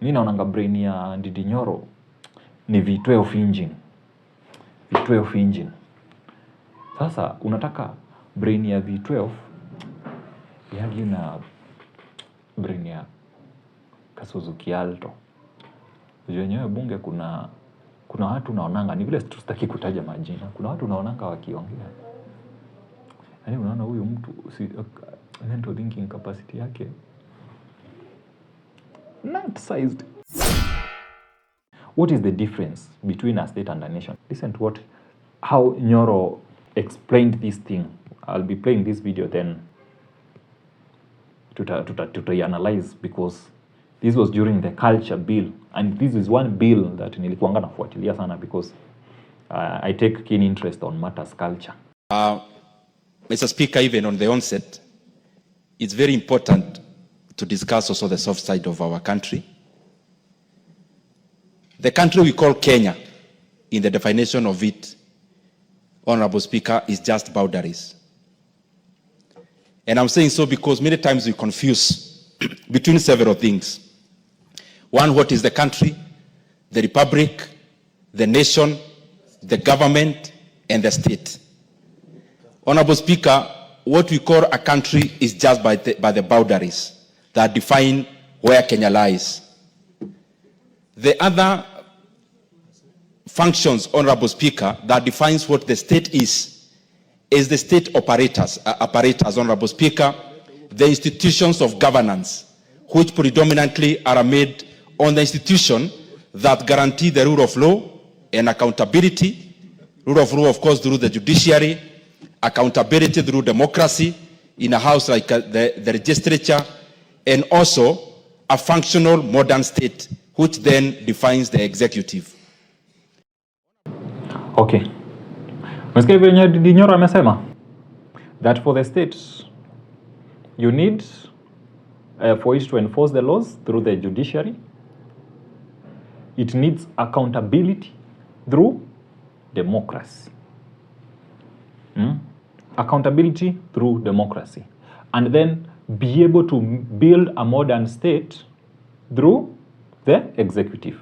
mimi naonanga brain ya Ndindi Nyoro ni V12 engine. V12 engine. Sasa unataka brain ya V12 yaani na brain ya Suzuki Alto. Wenyewe bunge kuna watu naonanga, ni vile sitaki kutaja majina. Kuna watu naonanga wakiongea. Yaani unaona huyu mtu mental thinking capacity yake not sized. What is the difference between a state and a nation? Listen to how Nyoro explained this thing. I'll be playing this video then to analyze, because this was during the culture bill, and this is one bill that nilikuanga nafuatilia sana because I take keen interest on matters culture. Mr. Speaker, even on the onset, it's very important to discuss also the soft side of our country. The country we call Kenya, in the definition of it, Honorable Speaker, is just boundaries. And I'm saying so because many times we confuse between several things. One, what is the country, the republic, the nation, the government, and the state. Honorable Speaker, what we call a country is just by the boundaries that define where Kenya lies. The other functions, Honorable Speaker, that defines what the state is the state apparatus, Honorable Speaker, the institutions of governance, which predominantly are made on the institution that guarantee the rule of law and accountability. Rule of law, of course, through the judiciary, accountability through democracy in a house like the legislature, and also a functional modern state, which then defines the executive. Okay. Msikia vile Ndindi Nyoro amesema that for the state you need for it to enforce the laws through the judiciary. It needs accountability through democracy. Accountability through democracy. And then be able to build a modern state through the executive.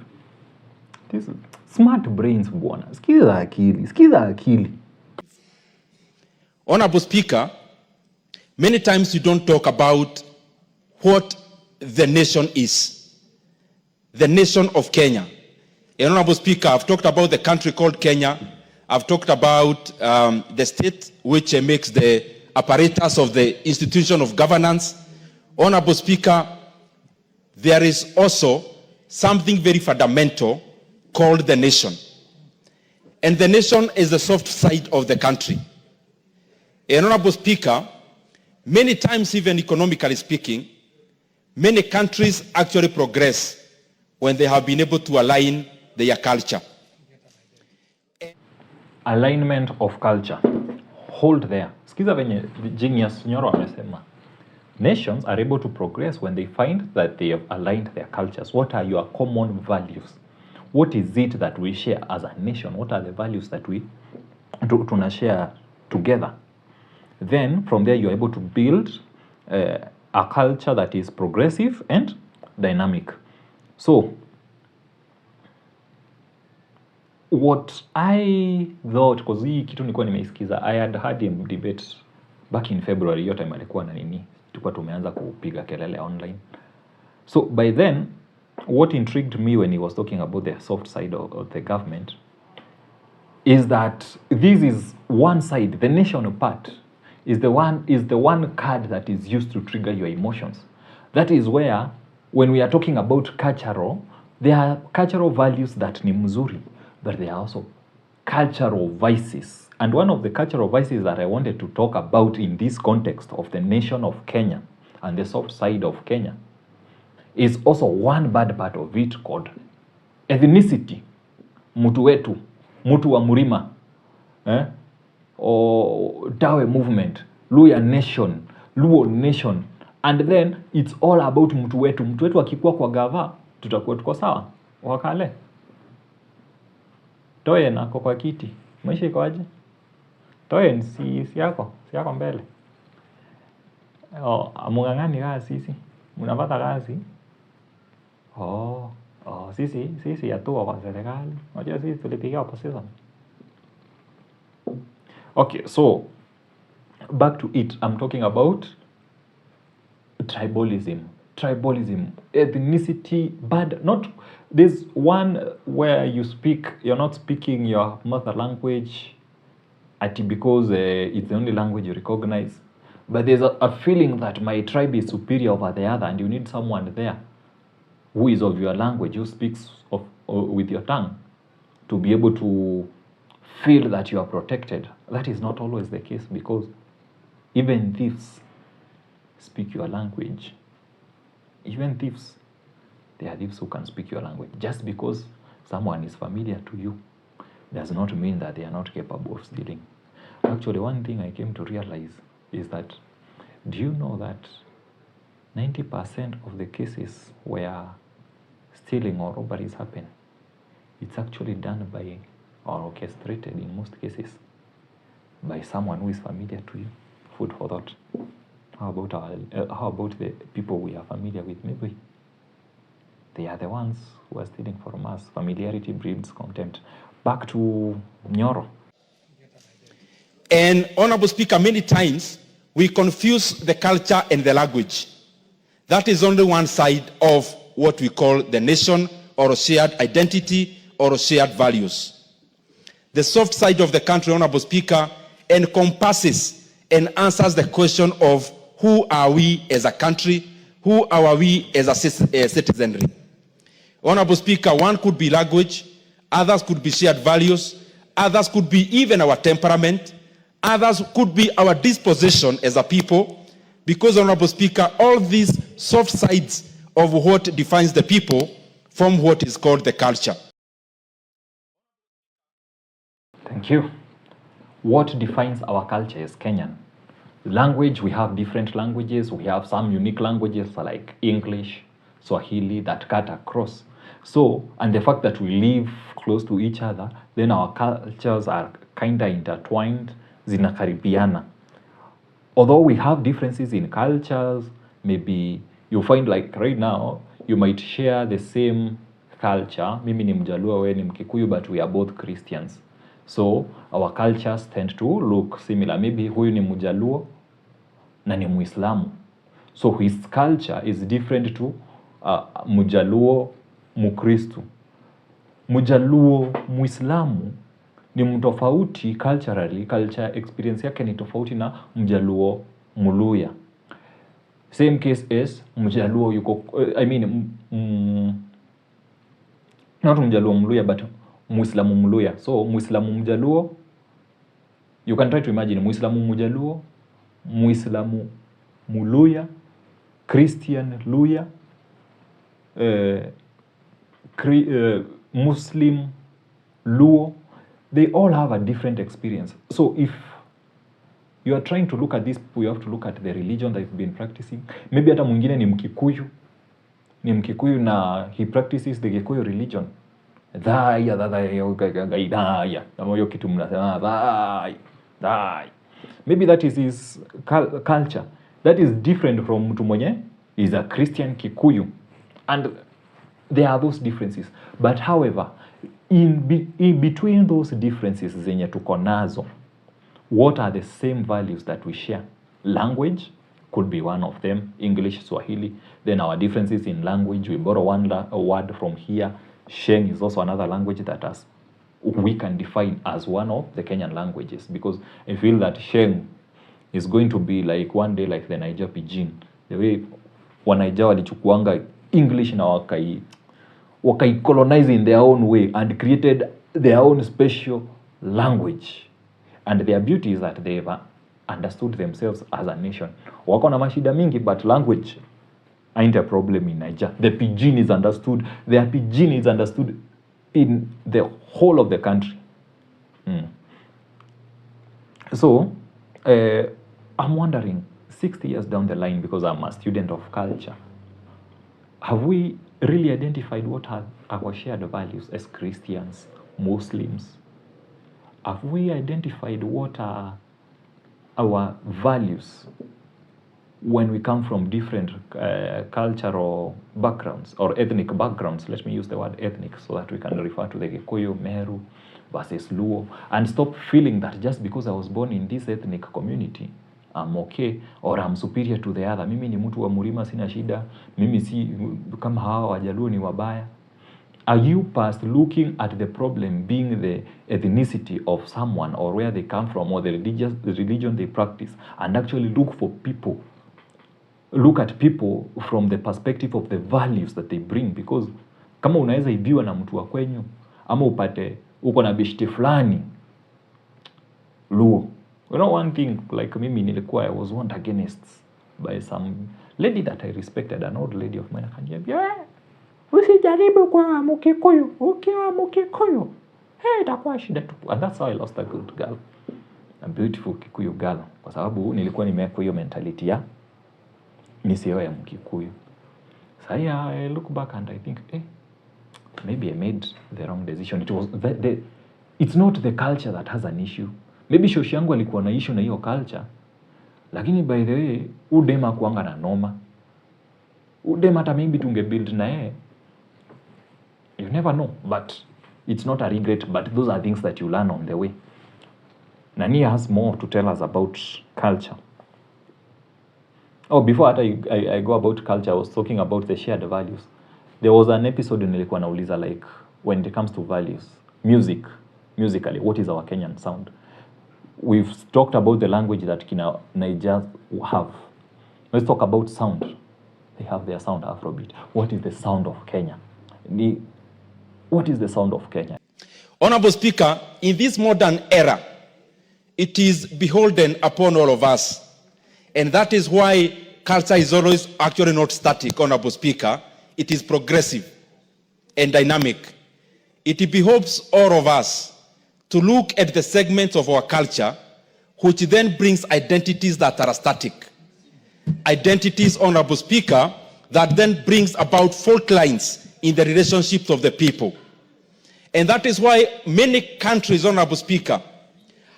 This is smart brains, bwana. Sikiza akili. Honorable Speaker, many times you don't talk about what the nation is. The nation of Kenya. And Honorable Speaker, I've talked about the country called Kenya. I've talked about the state, which makes the apparatus of the institution of governance. Honorable Speaker, there is also something very fundamental called the nation. And the nation is the soft side of the country. And Honorable Speaker, many times, even economically speaking, many countries actually progress when they have been able to align their culture. Alignment of culture. Hold there. Sikiza venye genius Nyoro amesema. Nations are able to progress when they find that they have aligned their cultures. What are your common values? What is it that we share as a nation? What are the values that we share together? Then from there you're able to build a culture that is progressive and dynamic. So what I thought, because hii kitu nilikuwa nimeisikiza, I had heard him debate back in February, hiyo time alikuwa na nini, tulikuwa tumeanza kupiga kelele online. So by then, what intrigued me when he was talking about the soft side of the government is that this is one side, the national part is the one card that is used to trigger your emotions. That is where, when we are talking about cultural, there are cultural values that ni mzuri, but there are also cultural vices. And one of the cultural vices that I wanted to talk about in this context of the nation of Kenya and the soft side of Kenya is also one bad part of it called ethnicity. Mutu wetu, mutu wa murima, or Dawe movement, Luya nation, Luo nation. And then it's all about mutu wetu. Mutu wetu akikuwa kwa gava, tutakuwa tuko sawa. Wakale. Toye na kwa kiti. Maisha iko aje? Toye si yako mbele. Amungangani kazi sisi. Mnapata kazi. Oh. Sisi hatua kwa serikali. Unajua sisi tulipigia opposition. Okay, so back to it. I'm talking about tribalism, ethnicity, but not. There's one where you're not speaking your mother language, because it's the only language you recognize. But there's a feeling that my tribe is superior over the other, and you need someone there who is of your language, who speaks with your tongue, to be able to feel that you are protected. That is not always the case, because even thieves speak your language. Even thieves, there are thieves who can speak your language. Just because someone is familiar to you does not mean that they are not capable of stealing. Actually, one thing I came to realize is that, do you know that 90% of the cases where stealing or robberies happen, it's actually done by, or orchestrated in most cases, by someone who is familiar to you? Food for thought. How about the people we are familiar with? Maybe they are the ones who are stealing from us. Familiarity breeds contempt. Back to Nyoro. And Honorable Speaker, many times we confuse the culture and the language. That is only one side of what we call the nation, or shared identity, or shared values. The soft side of the country, Honorable Speaker, encompasses and answers the question of who are we as a country, who are we as a citizenry. Honorable Speaker, one could be language, others could be shared values, others could be even our temperament, others could be our disposition as a people, because, Honorable Speaker, all these soft sides of what defines the people form what is called the culture. Thank you. What defines our culture is Kenyan. Language, we have different languages. We have some unique languages like English, Swahili, that cut across. So, and the fact that we live close to each other, then our cultures are kind of intertwined, zinakaribiana. Although we have differences in cultures, maybe you find like right now, you might share the same culture. Mimi ni Mjaluo, wewe ni Mkikuyu, but we are both Christians. So our cultures tend to look similar. Maybe huyu ni Mjaluo na ni Muislamu. So his culture is different to Mjaluo Mukristu. Mjaluo Muislamu ni mtofauti culturally, culture experience yake ni tofauti na Mjaluo Muluya. Same case is Mjaluo yuko, not Mjaluo Muluya, but Muislamu Muluya. So Muislamu Mjaluo, you can try to imagine Muislamu Mjaluo, Muislamu Muluya, Christian Luya, Muslim Luo. They all have a different experience. So if you are trying to look at this, you have to look at the religion that you've been practicing. Maybe hata mwingine ni Mkikuyu na he practices the Gikuyu religion. Maybe that is his culture. That is different from mtu mwenye is a Christian Kikuyu. And there are those differences. But however, in between those differences zenye tuko nazo, what are the same values that we share? Language could be one of them, English, Swahili. Then our differences in language, we borrow a word from here. Sheng is also another language that we can define as one of the Kenyan languages, because I feel that Sheng is going to be like one day like the Niger Pidgin. The way Wanaija walichukuanga English na wakai colonize in their own way and created their own special language. And their beauty is that they've understood themselves as a nation. Wako na mashida mingi, but language ain't a problem in Niger. The Pidgin is understood. Their Pidgin is understood in the whole of the country. So, I'm wondering, 60 years down the line, because I'm a student of culture, have we really identified what are our shared values as Christians, Muslims? Have we identified what are our values when we come from different cultural backgrounds or ethnic backgrounds, let me use the word ethnic so that we can refer to the Gikuyu, Meru versus Luo, and stop feeling that just because I was born in this ethnic community, I'm okay or I'm superior to the other. Mimi ni mtu wa Murima sina shida, mimi si kama hawa Wajaluo ni wabaya. Are you past looking at the problem being the ethnicity of someone or where they come from or the religion they practice, and actually look at people from the perspective of the values that they bring? Because kama unaweza ibiwa na mtu wa kwenyu ama upate uko na beshte fulani Luo. You know, one thing, like mimi nilikuwa, I was warned against by some lady that I respected, an old lady of mine, akaniambia, usijaribu kwa Mkikuyu, ukiwa Mkikuyu itakuwa shida tu. And that's how I lost a good girl, a beautiful Kikuyu girl, kwa sababu nilikuwa nimeweka hiyo mentality ya nisio ya Mkikuyu. So I look back and I think, maybe I made the wrong decision. It was it's not the culture that has an issue. Maybe shoshi yangu alikuwa na issue na hiyo culture, lakini by the way udema kuanga na noma. Udema hata maybe tungebuild na yeye. You never know, but it's not a regret, but those are things that you learn on the way. Nania has more to tell us about culture. Oh, before I go about culture, I was talking about the shared values. There was an episode nilikuwa nauliza, like, when it comes to values, musically, what is our Kenyan sound? We've talked about the language that Kina Niger have. Let's talk about sound. They have their sound, Afrobeat. What is the sound of Kenya? What is the sound of Kenya? Honorable Speaker, in this modern era, it is beholden upon all of us. And that is why culture is always actually not static, Honorable Speaker. It is progressive and dynamic. It behoves all of us to look at the segments of our culture, which then brings identities that are static. Identities, Honorable Speaker, that then brings about fault lines in the relationships of the people. And that is why many countries, Honorable Speaker,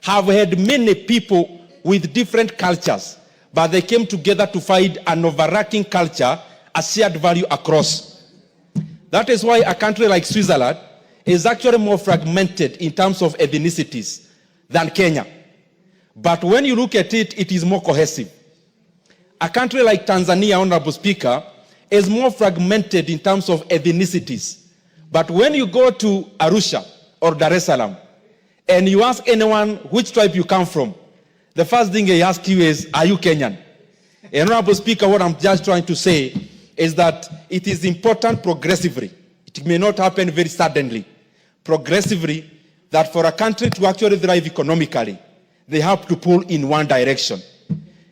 have had many people with different cultures, but they came together to find an overarching culture, a shared value across. That is why a country like Switzerland is actually more fragmented in terms of ethnicities than Kenya. But when you look at it, it is more cohesive. A country like Tanzania, Honorable Speaker, is more fragmented in terms of ethnicities. But when you go to Arusha or Dar es Salaam, and you ask anyone which tribe you come from, the first thing they ask you is, are you Kenyan? And Honorable Speaker, what I'm just trying to say is that it is important progressively. It may not happen very suddenly. Progressively, that for a country to actually thrive economically, they have to pull in one direction.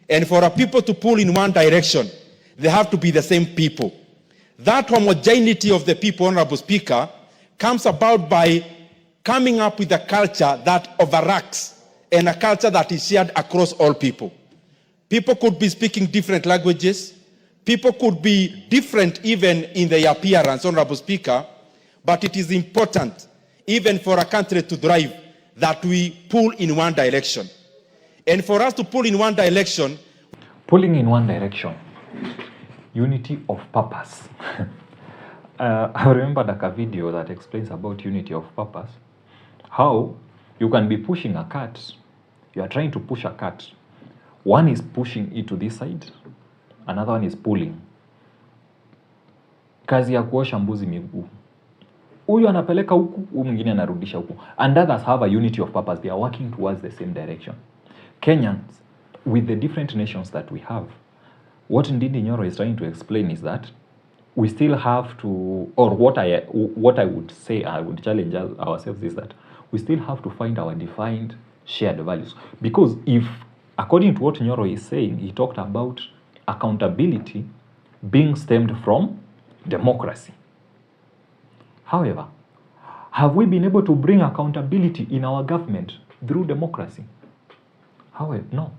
And for a people to pull in one direction, they have to be the same people. That homogeneity of the people, Honorable Speaker, comes about by coming up with a culture that overacts and a culture that is shared across all people. People could be speaking different languages. People could be different even in their appearance, Honorable Speaker, but it is important, even for a country to thrive, that we pull in one direction. And for us to pull in one direction... Pulling in one direction, unity of purpose. I remember a video that explains about unity of purpose. How you can be pushing a cart, you are trying to push a cart. One is pushing it to this side, another one is pulling. Kazi ya kuosha mbuzi miguu. Huyu anapeleka huku, huyu mwingine anarudisha huku. And others have a unity of purpose. They are working towards the same direction. Kenyans, with the different nations that we have, what Ndindi Nyoro is trying to explain is that we still have to, or what I would say, I would challenge ourselves is that we still have to find our defined shared values. Because if, according to what Nyoro is saying, he talked about accountability being stemmed from democracy. However, have we been able to bring accountability in our government through democracy? However, no.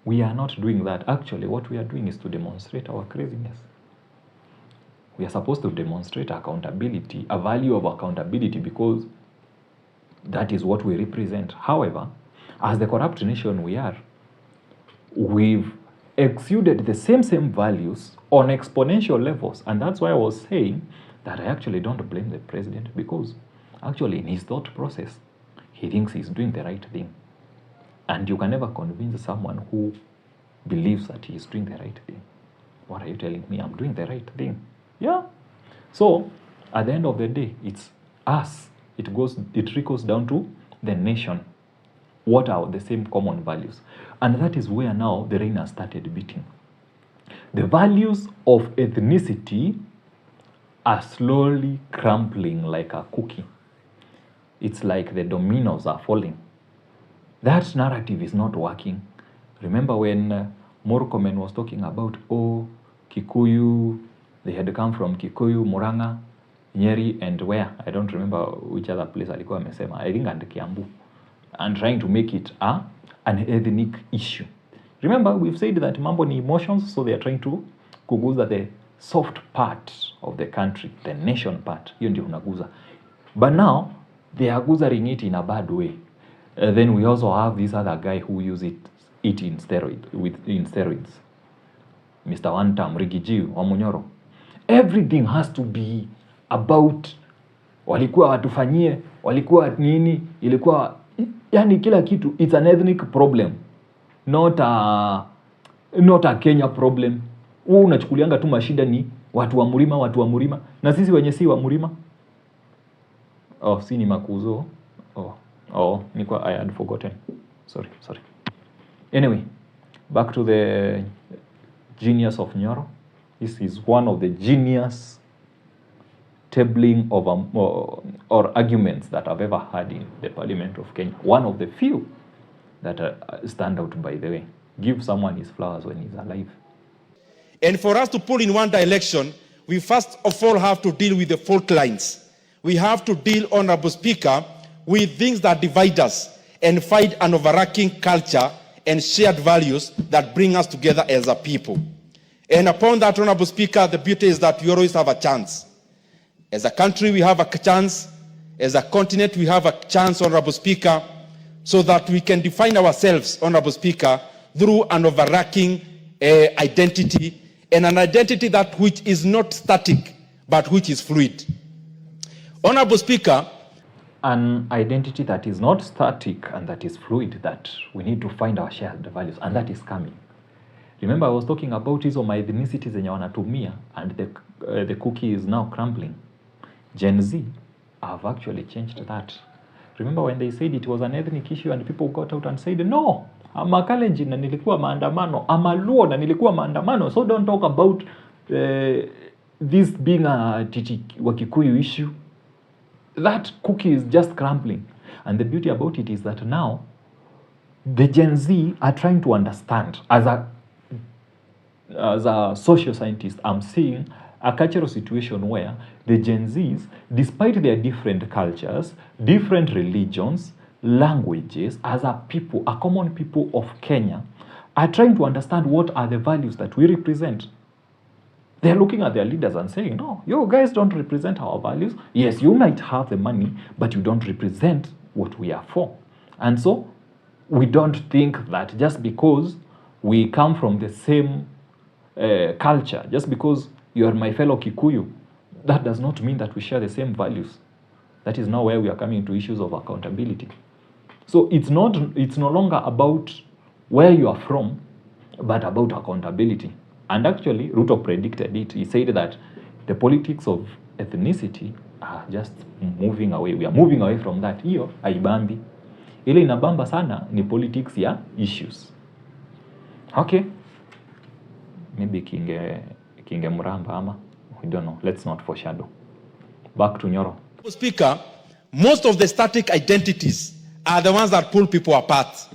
We are not doing that. Actually, what we are doing is to demonstrate our craziness. We are supposed to demonstrate accountability, a value of accountability, because that is what we represent. However, as the corrupt nation we are, we've exuded the same values on exponential levels. And that's why I was saying that I actually don't blame the president, because actually in his thought process, he thinks he's doing the right thing. And you can never convince someone who believes that he's doing the right thing. What are you telling me? I'm doing the right thing. Yeah. So at the end of the day, it's us. It trickles down to the nation. What are the same common values? And that is where now the rain has started beating. The values of ethnicity are slowly crumbling like a cookie. It's like the dominoes are falling. That narrative is not working. Remember when Murkomen was talking about, Kikuyu, they had come from Kikuyu, Muranga, Nyeri, and where? I don't remember which other place alikuwa amesema. I think and Kiambu. And trying to make it an ethnic issue. Remember, we've said that mambo ni emotions, so they are trying to kuguza the soft part of the country, the nation part. Hiyo ndio unaguza. But now, they are guzzling it in a bad way. Then we also have this other guy who uses it in steroids. Mr. One-Term, Rigiji, Wamunyoro. Everything has to be about walikuwa watufanyie, walikuwa nini, ilikuwa, yani kila kitu, it's an ethnic problem, not a Kenya problem. Unachukulianga tu mashida ni watu wa Murima, na sisi wenye si wa Murima. Si ni Makuzo. I had forgotten. Sorry. Anyway, back to the genius of Nyoro. This is one of the genius tabling of or arguments that I've ever heard in the Parliament of Kenya. One of the few that stand out, by the way. Give someone his flowers when he's alive. And for us to pull in one direction, we first of all have to deal with the fault lines. We have to deal, Honorable Speaker, with things that divide us and find an overarching culture and shared values that bring us together as a people. And upon that, Honorable Speaker, the beauty is that we always have a chance. As a country, we have a chance. As a continent, we have a chance, Honorable Speaker, so that we can define ourselves, Honorable Speaker, through an overarching identity, and an identity that which is not static, but which is fluid. Honorable Speaker, an identity that is not static and that is fluid, that we need to find our shared values, and that is coming. Remember, I was talking about hizo my ethnicities zenye wanatumia, and the cookie is now crumbling. Gen Z have actually changed that. Remember when they said it was an ethnic issue and people got out and said, no, I'm a Kalenjin na nilikuwa maandamano, I'm a Luo na nilikuwa maandamano, so don't talk about this being a Wakikuyu issue. That cookie is just crumbling. And the beauty about it is that now the Gen Z are trying to understand. As a social scientist, I'm seeing a cultural situation where the Gen Zs, despite their different cultures, different religions, languages, as a people, a common people of Kenya, are trying to understand what are the values that we represent. They're looking at their leaders and saying, no, you guys don't represent our values. Yes, you might have the money, but you don't represent what we are for. And so we don't think that just because we come from the same culture, just because you are my fellow Kikuyu, that does not mean that we share the same values. That is now where we are coming to issues of accountability. So it's no longer about where you are from, but about accountability. And actually, Ruto predicted it. He said that the politics of ethnicity are just moving away. We are moving away from that. Hiyo haibambi. Ile inabamba sana ni politics ya issues. Okay. Maybe kinge muramba ama. We don't know. Let's not foreshadow. Back to Nyoro. Speaker, most of the static identities are the ones that pull people apart.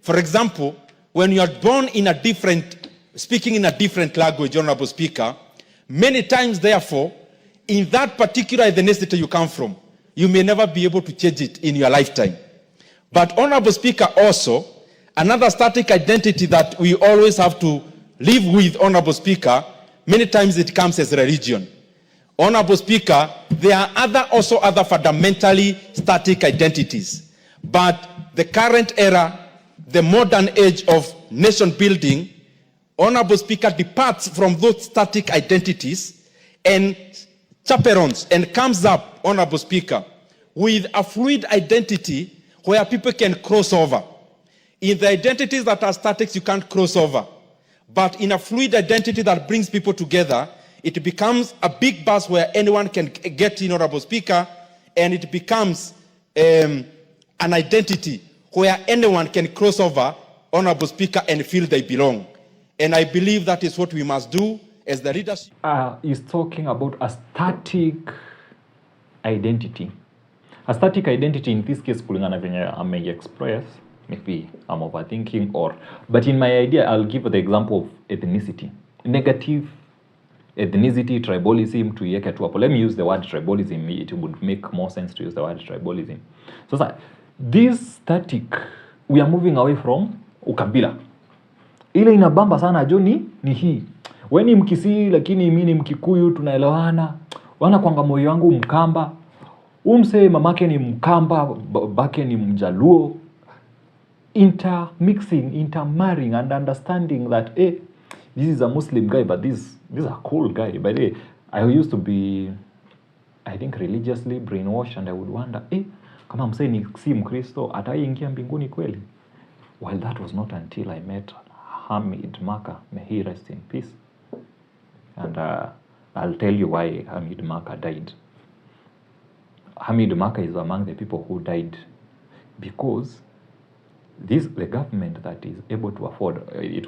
For example, when you are born in speaking in a different language, Honorable Speaker, many times, therefore, in that particular ethnicity you come from, you may never be able to change it in your lifetime. But, Honorable Speaker, also, another static identity that we always have to live with, Honorable Speaker, many times it comes as religion. Honorable Speaker, there are also other fundamentally static identities. But the current era, the modern age of nation building, Honorable Speaker, departs from those static identities and chaperones and comes up, Honorable Speaker, with a fluid identity where people can cross over. In the identities that are static, you can't cross over. But in a fluid identity that brings people together, it becomes a big bus where anyone can get in, Honorable Speaker, and it becomes an identity where anyone can cross over, Honorable Speaker, and feel they belong. And I believe that is what we must do as the leadership. He's talking about a static identity. A static identity in this case, kulingana venye I may express, maybe I'm overthinking but in my idea, I'll give the example of ethnicity. Negative ethnicity, tribalism, tuieke tu hapo. Let me use the word tribalism. It would make more sense to use the word tribalism. So this static, we are moving away from ukabila. Ile inabamba sana Joni ni hii. Wewe ni Mkisii lakini mimi ni Mkikuyu, tunaelewana. Wana kwanga moyo wangu Mkamba. Umse mamake ni Mkamba, babake ni Mjaluo. Intermixing, intermarrying and understanding that this is a Muslim guy, but this is a cool guy. By the way, I used to be, I think, religiously brainwashed, and I would wonder, kama msee ni si Mkristo, ataingia mbinguni kweli? Well, that was not until I met Hamid Maka. May he rest in peace. And I'll tell you why Hamid Maka died. Hamid Maka is among the people who died because the government that is able to afford the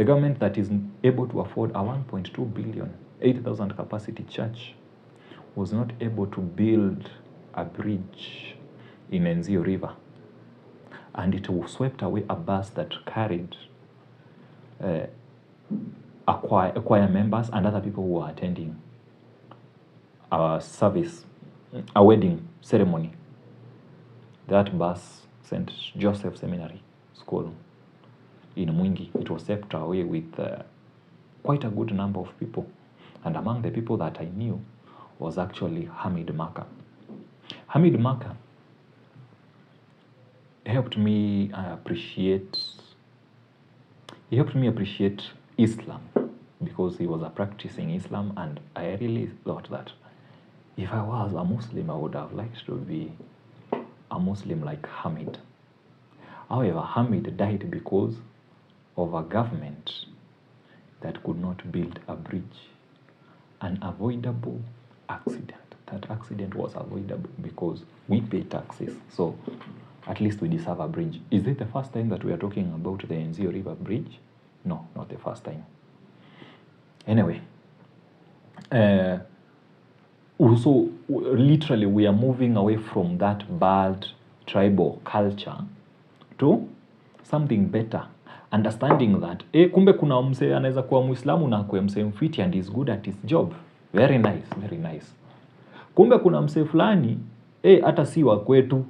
government that is able to afford a 1.2 billion 8,000 capacity church was not able to build a bridge in Enzio River, and it swept away a bus that carried choir members and other people who were attending a service, a wedding ceremony. That bus, St. Joseph Seminary School in Mwingi, it was swept away with quite a good number of people. And among the people that I knew was actually Hamid Maka. Hamid Maka helped me appreciate Islam because he was practicing Islam, and I really thought that if I was a Muslim, I would have liked to be a Muslim like Hamid. However, Hamid died because of a government that could not build a bridge. An avoidable accident. That accident was avoidable because we pay taxes. So at least we deserve a bridge. Is it the first time that we are talking about the Enzio River Bridge? No, not the first time. Anyway, also literally we are moving away from that bad tribal culture to something better, understanding that kumbe kuna mse anaweza kuwa Muislamu na kuwa mse mfiti and is good at his job. Very nice, very nice. Kumbe kuna mse fulani hata si wa kwetu,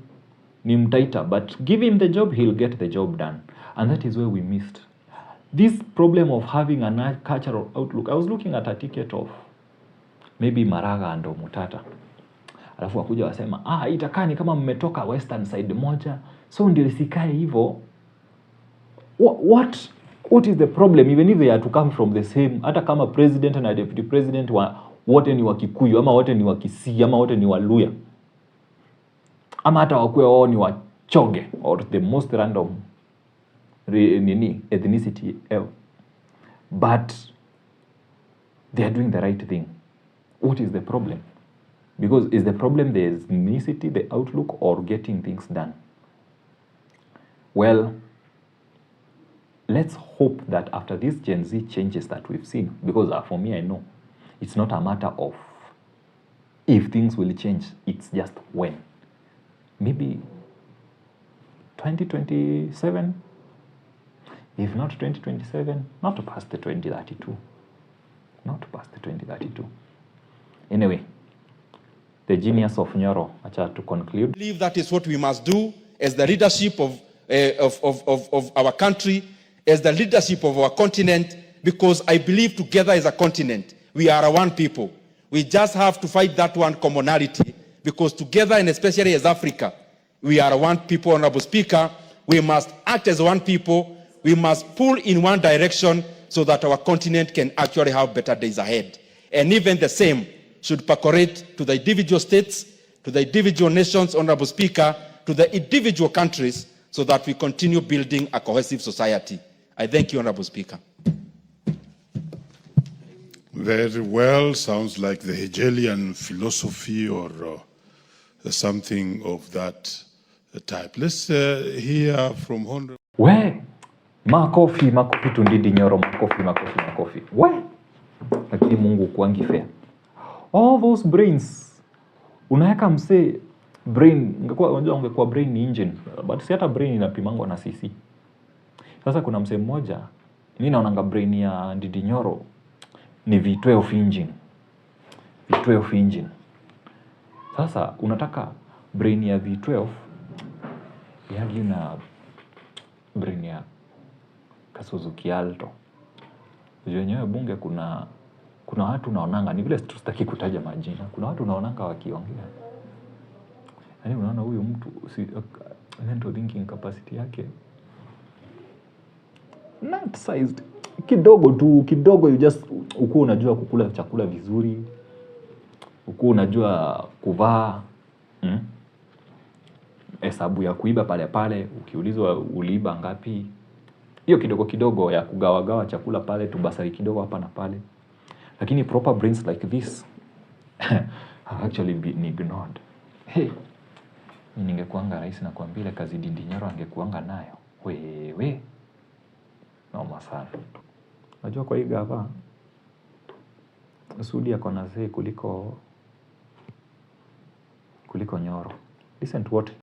ni mtaita, but give him the job, he'll get the job done. And that is where we missed this problem of having a cultural outlook. I was looking at a ticket of maybe Maraga and Mutata. Alafu wakuja wasema, itakaa ni kama mmetoka western side moja, so ndio isikae hivyo. What is the problem? Even if they are to come from the same, hata kama president na deputy president wote ni wa Kikuyu, ama wote ni wa Kisii, ama wote ni wa Luya, ama hata wakuwe wao ni wa Choge or the most random ethnicity, but they are doing the right thing. What is the problem? Because is the problem the ethnicity, the outlook, or getting things done? Well, let's hope that after these Gen Z changes that we've seen, because for me, I know it's not a matter of if things will change, it's just when. Maybe 2027, if not 2027, not past the 2032. Not past the 2032. Anyway, the genius of Nyoro, to conclude. I believe that is what we must do as the leadership of our country, as the leadership of our continent, because I believe together as a continent, we are one people. We just have to fight that one commonality, because together, and especially as Africa, we are one people, Honorable Speaker. We must act as one people. We must pull in one direction so that our continent can actually have better days ahead. And even the same should percolate to the individual states, to the individual nations, Honorable Speaker, to the individual countries, so that we continue building a cohesive society. I thank you, Honorable Speaker. Very well. Sounds like the Hegelian philosophy or something of that type. Let's hear from Honorable. We, makofi tu Ndindi Nyoro, makofi. We, lakini Mungu kuangi fair. All those brains, unaweka mse brain, ungekuwa brain ni engine, but si hata brain inapimangwa na sisi. Sasa kuna mse mmoja, mimi naonanga brain ya Ndindi Nyoro ni V12 engine. Sasa unataka brain ya V12 yagi na brain ya Suzuki Alto. Wenyewe bunge kuna watu naonanga, ni vile sitaki kutaja majina. Kuna watu naonanga wakiongea. Yaani unaona huyu mtu mental thinking capacity yake not sized. Kidogo you just ukuwa unajua kukula chakula vizuri. Ukuwa unajua kuvaa. Hesabu ya kuiba pale ukiulizwa uliiba ngapi. Hiyo kidogo ya kugawagawa chakula pale, tubasari kidogo hapa na pale. Lakini proper brains like this have actually been ignored. Hey, ningekuanga rais na kuambia kazi Ndindi Nyoro angekuanga nayo. Wewe. Noma sana. Unajua kwa hii gava Sudi ako na zee kuliko Nyoro. Listen to what